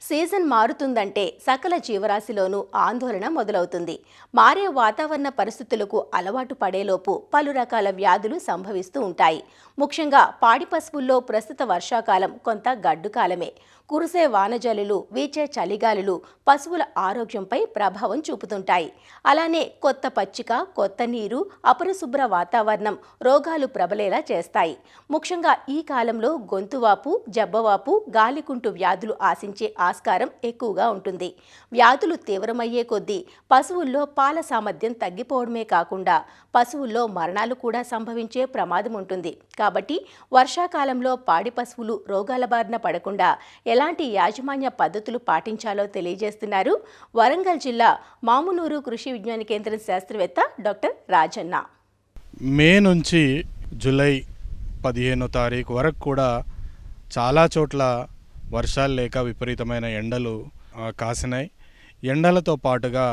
Season మారుతుందంటే సకల జీవరాశిలోనూ ఆందోళన మొదలవుతుంది. మారే వాతావరణ పరిస్థితులకు అలవాటు పడేలోపు పలు రకాల వ్యాధులు సంభవిస్తూ ఉంటాయి. ముఖ్యంగా పాడి పశువుల్లో ప్రస్తుత వర్షాకాలం కొంత గడ్డు కాలమే. కురిసే వానజల్లులు, వీచే చలిగాలులు పశువుల ఆరోగ్యంపై ప్రభావం చూపుతుంటాయి. అలానే కొత్త పచ్చిక, కొత్త నీరు, అపరిశుభ్ర వాతావరణం రోగాలు ప్రబలేలా చేస్తాయి. ముఖ్యంగా ఈ కాలంలో గొంతువాపు, జబ్బవాపు, గాలికుంటు వ్యాధులు ఆశించే ఆస్కారం ఎక్కువగా ఉంటుంది. వ్యాధులు తీవ్రమయ్యే కొద్దీ పశువుల్లో పాల సామర్థ్యం తగ్గిపోవడమే కాకుండా పశువుల్లో మరణాలు కూడా సంభవించే ప్రమాదం ఉంటుంది. కాబట్టి వర్షాకాలంలో పాడి పశువులు రోగాల బారిన పడకుండా ఎలాంటి యాజమాన్య పద్ధతులు పాటించాలో తెలియజేస్తున్నారు వరంగల్ జిల్లా మామునూరు కృషి విజ్ఞాన కేంద్రం శాస్త్రవేత్త డాక్టర్ రాజన్న. మే నుంచి జూలై 15వ తారీఖు వరకు కూడా చాలా చోట్ల వర్షాలు లేక విపరీతమైన ఎండలు కాసినాయి. ఎండలతో పాటుగా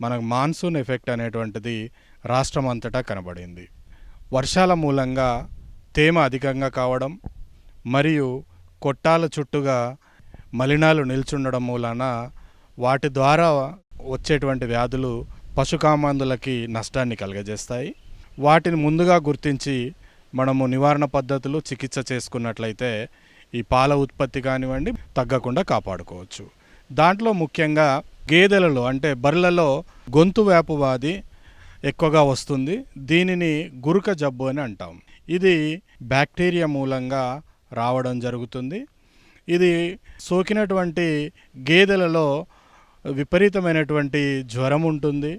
మనకు మాన్సూన్ ఎఫెక్ట్ అనేటువంటిది రాష్ట్రం అంతటా కనబడింది. వర్షాల మూలంగా తేమ అధికంగా కావడం మరియు కొట్టాల చుట్టూగా మలినాలు నిల్చుండడం మూలాన వాటి ద్వారా వచ్చేటువంటి వ్యాధులు పశుకామాందులకి నష్టాన్ని కలుగజేస్తాయి. వాటిని ముందుగా గుర్తించి మనము నివారణ పద్ధతులు చికిత్స చేసుకున్నట్లయితే ఈ పాల ఉత్పత్తి కానివ్వండి తగ్గకుండా కాపాడుకోవచ్చు. దాంట్లో ముఖ్యంగా గేదెలలో అంటే బర్రెలలో గొంతు వ్యాపు వ్యాధి ఎక్కువగా వస్తుంది. దీనిని గురక జబ్బు అని అంటాం. ఇది బ్యాక్టీరియా మూలంగా రావడం జరుగుతుంది. ఇది సోకినటువంటి గేదెలలో విపరీతమైనటువంటి జ్వరం ఉంటుంది,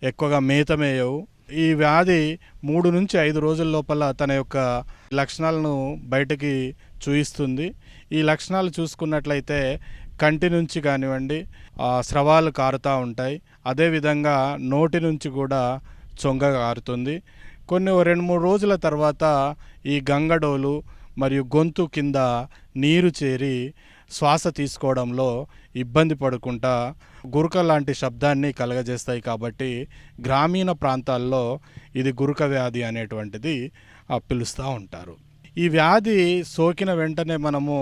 ఎక్కువగా మేత మేయవు. ఈ వ్యాధి 3 నుంచి 5 రోజుల లోపల తన యొక్క లక్షణాలను బయటకి చూయిస్తుంది. ఈ లక్షణాలు చూసుకున్నట్లయితే కంటి నుంచి కానివ్వండి స్రవాలు కారుతూ ఉంటాయి. అదేవిధంగా నోటి నుంచి కూడా చొంగ కారుతుంది. కొన్ని 2-3 రోజుల తర్వాత ఈ గంగడోలు మరియు గొంతు కింద నీరు చేరి శ్వాస తీసుకోవడంలో ఇబ్బంది పడుకుంటా గురక లాంటి శబ్దాన్ని కలగజేస్తాయి. కాబట్టి గ్రామీణ ప్రాంతాల్లో ఇది గురక వ్యాధి అనేటువంటిది పిలుస్తూ ఉంటారు. ఈ వ్యాధి సోకిన వెంటనే మనము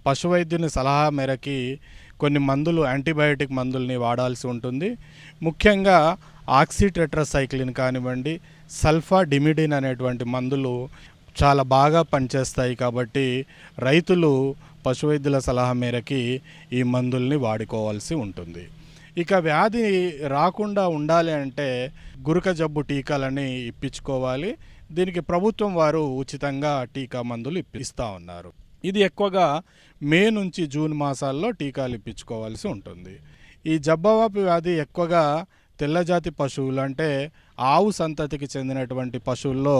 పశువైద్యుని సలహా మేరకి కొన్ని మందులు, యాంటీబయాటిక్ మందుల్ని వాడాల్సి ఉంటుంది. ముఖ్యంగా ఆక్సిటెట్రాసైక్లిన్ కానివ్వండి, సల్ఫాడిమిడిన్ అనేటువంటి మందులు చాలా బాగా పనిచేస్తాయి. కాబట్టి రైతులు పశువైద్యుల సలహా మేరకి ఈ మందుల్ని వాడుకోవాల్సి ఉంటుంది. ఇక వ్యాధి రాకుండా ఉండాలి అంటే గురక జబ్బు టీకాలని ఇప్పించుకోవాలి. దీనికి ప్రభుత్వం వారు ఉచితంగా టీకా మందులు ఇస్తూ ఉన్నారు. ఇది ఎక్కువగా మే నుంచి జూన్ మాసాల్లో టీకాలు ఇప్పించుకోవాల్సి ఉంటుంది. ఈ జబ్బవాపు వ్యాధి ఎక్కువగా తెల్లజాతి పశువులు అంటే ఆవు సంతతికి చెందినటువంటి పశువుల్లో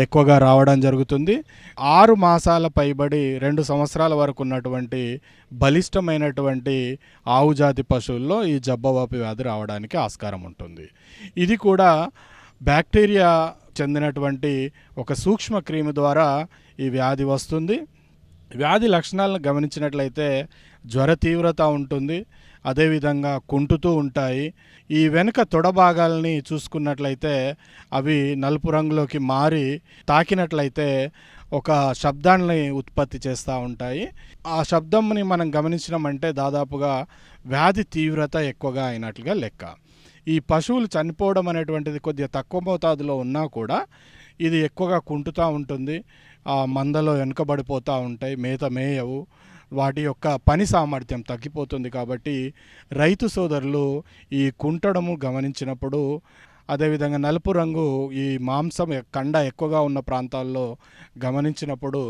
ఎక్కువగా రావడం జరుగుతుంది. 6 మాసాల పైబడి 2 సంవత్సరాల వరకు ఉన్నటువంటి బలిష్టమైనటువంటి ఆవు జాతి పశువుల్లో ఈ జబ్బవాపు వ్యాధి రావడానికి ఆస్కారం ఉంటుంది. ఇది కూడా బ్యాక్టీరియా చెందినటువంటి ఒక సూక్ష్మ క్రిమి ద్వారా ఈ వ్యాధి వస్తుంది. వ్యాధి లక్షణాలను గమనించినట్లయితే జ్వర తీవ్రత ఉంటుంది, అదేవిధంగా కుంటుతూ ఉంటాయి. ఈ వెనుక తొడ భాగాలని చూసుకున్నట్లయితే అవి నలుపు రంగులోకి మారి తాకినట్లయితే ఒక శబ్దాన్ని ఉత్పత్తి చేస్తూ ఉంటాయి. ఆ శబ్దంని మనం గమనించినామంటే దాదాపుగా వ్యాధి తీవ్రత ఎక్కువగా అయినట్లుగా లెక్క. ఈ పశువులు చనిపోవడం అనేటువంటిది కొద్దిగా తక్కువ మోతాదులో ఉన్నా కూడా ఇది ఎక్కువగా కుంటుతూ ఉంటుంది. ఆ మందలో వెనుకబడిపోతూ ఉంటాయి, మేత మేయవు, వాటి యొక్క పని సామర్థ్యం తగ్గిపోతుంది. కాబట్టి రైతు సోదరులు ఈ కుంటడము గమనించినప్పుడు, అదేవిధంగా నలుపు రంగు ఈ మాంసం కండ ఎక్కువగా ఉన్న ప్రాంతాల్లో గమనించినప్పుడు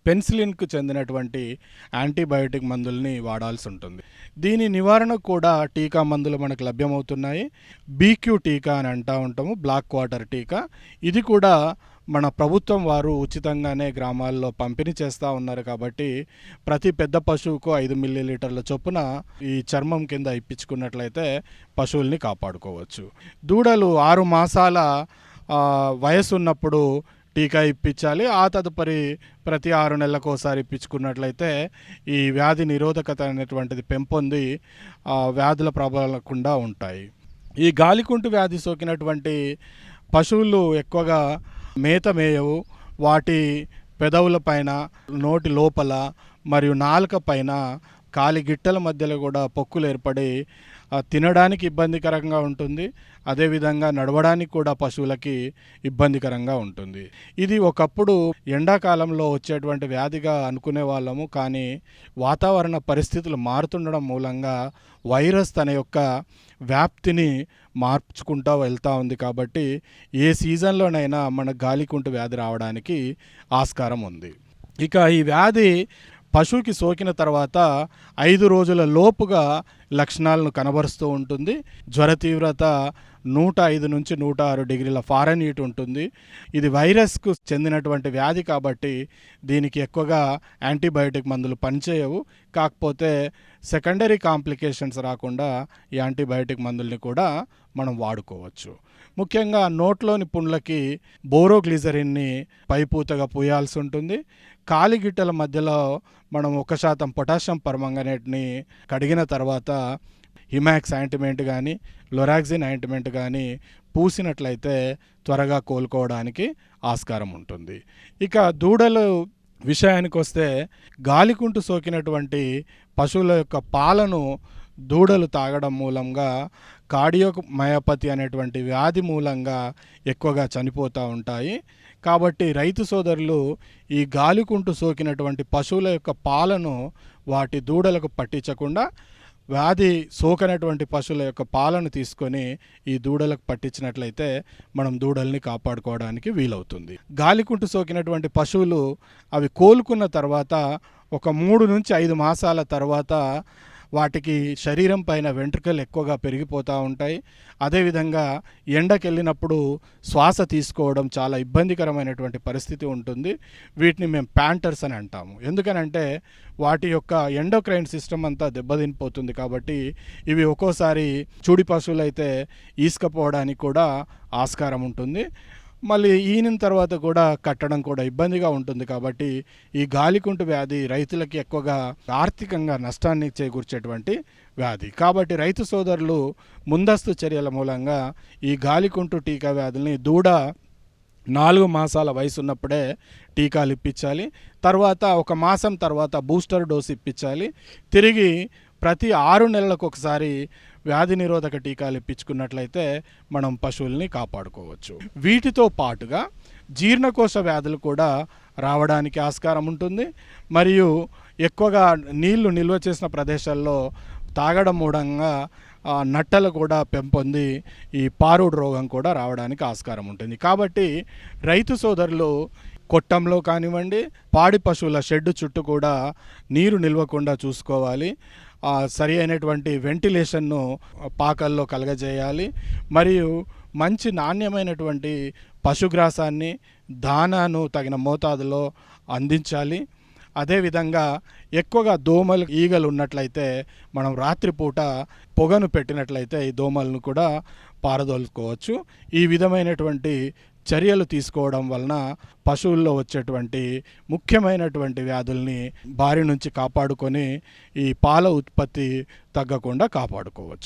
పెన్సిలిన్కు చెందినటువంటి యాంటీబయాటిక్ మందుల్ని వాడాల్సి ఉంటుంది. దీని నివారణ కూడా టీకా మందులు మనకు లభ్యమవుతున్నాయి. బీక్యూ టీకా అని అంటూ ఉంటాము, బ్లాక్ క్వార్టర్ టీకా. ఇది కూడా మన ప్రభుత్వం వారు ఉచితంగానే గ్రామాల్లో పంపిణీ చేస్తూ ఉన్నారు. కాబట్టి ప్రతి పెద్ద పశువుకు 5 మిల్లీలీటర్ల చొప్పున ఈ చర్మం కింద ఇప్పించుకున్నట్లయితే పశువుల్ని కాపాడుకోవచ్చు. దూడలు 6 మాసాల వయసు ఉన్నప్పుడు టీకా ఇప్పించాలి. ఆ తదుపరి ప్రతి 6 నెలలకు ఒకసారి ఇప్పించుకున్నట్లయితే ఈ వ్యాధి నిరోధకత అనేటువంటిది పెంపొంది వ్యాధుల ప్రబలకుండా ఉంటాయి. ఈ గాలికుంటు వ్యాధి సోకినటువంటి పశువులు ఎక్కువగా మేత మేయవు. వాటి పెదవుల పైన, నోటి లోపల మరియు నాలుక పైన కాలి గిట్టల మధ్యలో కూడా పొక్కులు ఏర్పడి తినడానికి ఇబ్బందికరంగా ఉంటుంది. అదేవిధంగా నడవడానికి కూడా పశువులకి ఇబ్బందికరంగా ఉంటుంది. ఇది ఒకప్పుడు ఎండాకాలంలో వచ్చేటువంటి వ్యాధిగా అనుకునే వాళ్ళము, కానీ వాతావరణ పరిస్థితులు మారుతుండడం మూలంగా వైరస్ తన యొక్క వ్యాప్తిని మార్చుకుంటూ వెళ్తూ ఉంది. కాబట్టి ఏ సీజన్లోనైనా మన గాలికుంటు వ్యాధి రావడానికి ఆస్కారం ఉంది. ఇక ఈ వ్యాధి పశువుకి సోకిన తర్వాత 5 రోజుల లోపుగా లక్షణాలను కనబరుస్తూ ఉంటుంది. జ్వర తీవ్రత 105 నుంచి 106 డిగ్రీల ఫారెన్హీట్ ఉంటుంది. ఇది వైరస్కు చెందినటువంటి వ్యాధి కాబట్టి దీనికి ఎక్కువగా యాంటీబయాటిక్ మందులు పనిచేయవు. కాకపోతే సెకండరీ కాంప్లికేషన్స్ రాకుండా ఈ యాంటీబయాటిక్ మందుల్ని కూడా మనం వాడుకోవచ్చు. ముఖ్యంగా నోట్లోని పుండ్లకి బోరోగ్లిజరిన్ని పైపూతగా పూయాల్సి ఉంటుంది. కాలిగిట్టల మధ్యలో మనం 1% పొటాషియం పర్మాంగనేట్ని కడిగిన తర్వాత హిమాక్స్ ఆయింట్మెంట్ కానీ లొరాక్సిన్ ఆయింట్మెంట్ కానీ పూసినట్లయితే త్వరగా కోలుకోవడానికి ఆస్కారం ఉంటుంది. ఇక దూడలు విషయానికి వస్తే గాలికుంటు సోకినటువంటి పశువుల యొక్క పాలను దూడలు తాగడం మూలంగా కార్డియోమయోపతి అనేటువంటి వ్యాధి మూలంగా ఎక్కువగా చనిపోతూ ఉంటాయి. కాబట్టి రైతు సోదరులు ఈ గాలికుంటు సోకినటువంటి పశువుల యొక్క పాలను వాటి దూడలకు పట్టించకుండా వ్యాధి సోకనటువంటి పశువుల యొక్క పాలను తీసుకొని ఈ దూడలకు పట్టించినట్లయితే మనం దూడల్ని కాపాడుకోవడానికి వీలవుతుంది. గాలికుంటు సోకినటువంటి పశువులు అవి కోలుకున్న తర్వాత ఒక 3 నుంచి 5 మాసాల తర్వాత వాటికి శరీరం పైన వెంట్రుకలు ఎక్కువగా పెరిగిపోతూ ఉంటాయి. అదేవిధంగా ఎండకెళ్ళినప్పుడు శ్వాస తీసుకోవడం చాలా ఇబ్బందికరమైనటువంటి పరిస్థితి ఉంటుంది. వీటిని మేము ప్యాంటర్స్ అని అంటాము. ఎందుకనంటే వాటి యొక్క ఎండోక్రైన్ సిస్టమ్ అంతా దెబ్బతినిపోతుంది. కాబట్టి ఇవి ఒక్కోసారి చూడి పశువులు అయితే ఈసుకపోవడానికి కూడా ఆస్కారం ఉంటుంది. మళ్ళీ ఈనిన తర్వాత కూడా కట్టడం కూడా ఇబ్బందిగా ఉంటుంది. కాబట్టి ఈ గాలికుంటు వ్యాధి రైతులకి ఎక్కువగా ఆర్థికంగా నష్టాన్ని చేకూర్చేటువంటి వ్యాధి. కాబట్టి రైతు సోదరులు ముందస్తు చర్యల మూలంగా ఈ గాలికుంటు టీకా వ్యాధుల్ని దూడ 4 మాసాల వయసు ఉన్నప్పుడే టీకాలు ఇప్పించాలి. తర్వాత 1 మాసం తర్వాత బూస్టర్ డోస్ ఇప్పించాలి. తిరిగి ప్రతి 6 నెలలకు ఒకసారి వ్యాధి నిరోధక టీకాలు ఇప్పించుకున్నట్లయితే మనం పశువుల్ని కాపాడుకోవచ్చు. వీటితో పాటుగా జీర్ణకోశ వ్యాధులు కూడా రావడానికి ఆస్కారం ఉంటుంది. మరియు ఎక్కువగా నీళ్లు నిల్వ చేసిన ప్రదేశాల్లో తాగడం మూలంగా నట్టలు కూడా పెంపొంది ఈ పారుడు రోగం కూడా రావడానికి ఆస్కారం ఉంటుంది. కాబట్టి రైతు సోదరులు కొట్టంలో కానివ్వండి, పాడి పశువుల షెడ్ చుట్టూ కూడా నీరు నిల్వకుండా చూసుకోవాలి. సరి అయినటువంటి వెంటిలేషన్ను పాకల్లో కలగజేయాలి. మరియు మంచి నాణ్యమైనటువంటి పశుగ్రాసాన్ని, దానాను తగిన మోతాదులో అందించాలి. అదేవిధంగా ఎక్కువగా దోమలు, ఈగలు ఉన్నట్లయితే మనం రాత్రిపూట పొగను పెట్టినట్లయితే ఈ దోమలను కూడా పారదోలుకోవచ్చు. ఈ విధమైనటువంటి చర్యలు తీసుకోవడం వలన పశువుల్లో వచ్చేటువంటి ముఖ్యమైనటువంటి వ్యాధుల్ని బారి నుంచి కాపాడుకొని ఈ పాల ఉత్పత్తి తగ్గకుండా కాపాడుకోవచ్చు.